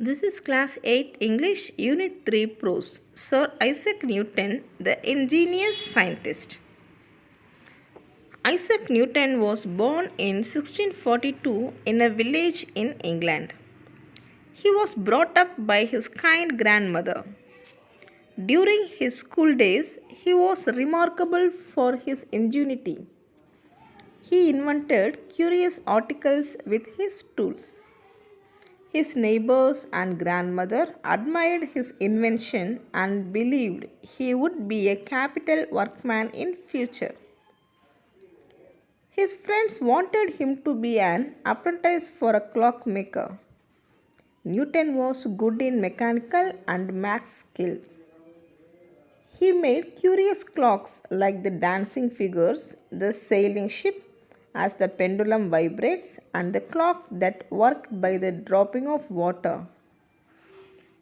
This is Class 8 English Unit 3 Prose. Sir Isaac Newton, the ingenious scientist. Isaac Newton was born in 1642 in a village in England. He was brought up by his kind grandmother. During his school days, he was remarkable for his ingenuity. He invented curious articles with his tools. His neighbors and grandmother admired his invention and believed he would be a capital workman in future. His friends wanted him to be an apprentice for a clockmaker. Newton was good in mechanical and math skills. He made curious clocks like the dancing figures, the sailing ship as the pendulum vibrates, and the clock that worked by the dropping of water.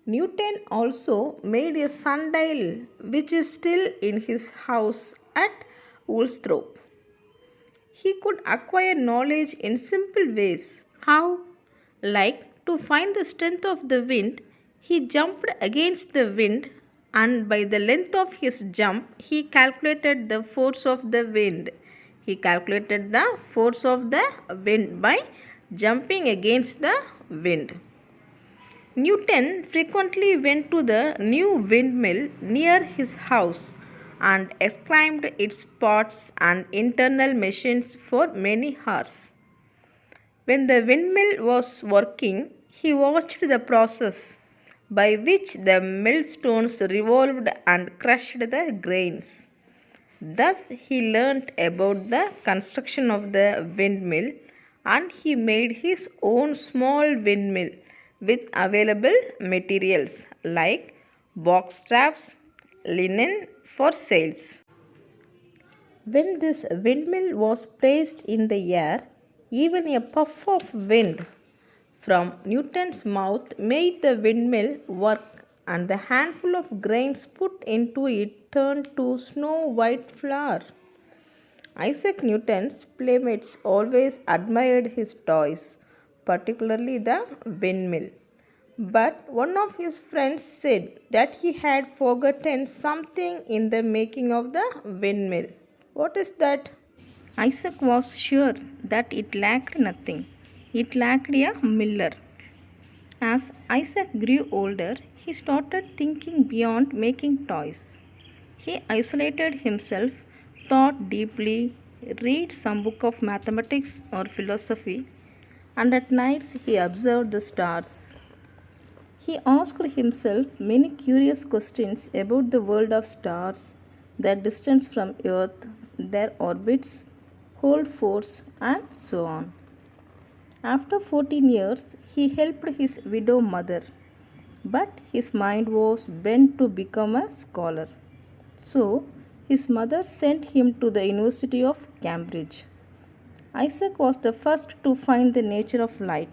Newton also made a sundial which is still in his house at Woolsthorpe. He could acquire knowledge in simple ways. How? Like to find the strength of the wind, he jumped against the wind, and by the length of his jump, he calculated the force of the wind. He calculated the force of the wind by jumping against the wind. Newton frequently went to the new windmill near his house and exclaimed its parts and internal machines for many hours. When the windmill was working, he watched the process by which the millstones revolved and crushed the grains. Thus, he learnt about the construction of the windmill, and he made his own small windmill with available materials like box straps, linen for sails. When this windmill was placed in the air, even a puff of wind from Newton's mouth made the windmill work, and the handful of grains put into it turned to snow white flour. Isaac Newton's playmates always admired his toys, particularly the windmill. But one of his friends said that he had forgotten something in the making of the windmill. What is that? Isaac was sure that it lacked nothing. It lacked a miller. As Isaac grew older, he started thinking beyond making toys. He isolated himself, thought deeply, read some book of mathematics or philosophy, and at nights he observed the stars. He asked himself many curious questions about the world of stars, their distance from Earth, their orbits, whole force, and so on. After 14 years, he helped his widow mother, but his mind was bent to become a scholar. So, his mother sent him to the University of Cambridge. Isaac was the first to find the nature of light.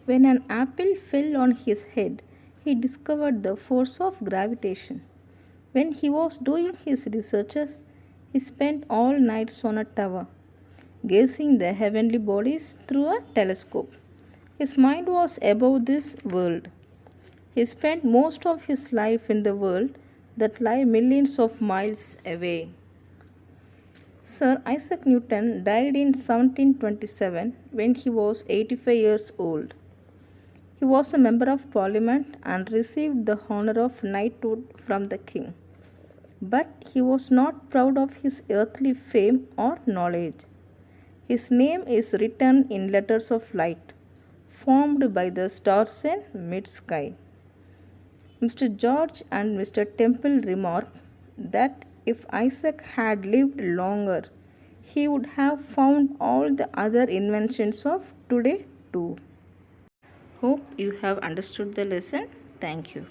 When an apple fell on his head, he discovered the force of gravitation. When he was doing his researches, he spent all nights on a tower, gazing the heavenly bodies through a telescope. His mind was above this world. He spent most of his life in the world that lay millions of miles away. Sir Isaac Newton died in 1727 when he was 85 years old. He was a member of parliament and received the honor of knighthood from the king. But he was not proud of his earthly fame or knowledge. His name is written in letters of light, formed by the stars in mid-sky. Mr. George and Mr. Temple remark that if Isaac had lived longer, he would have found all the other inventions of today too. Hope you have understood the lesson. Thank you.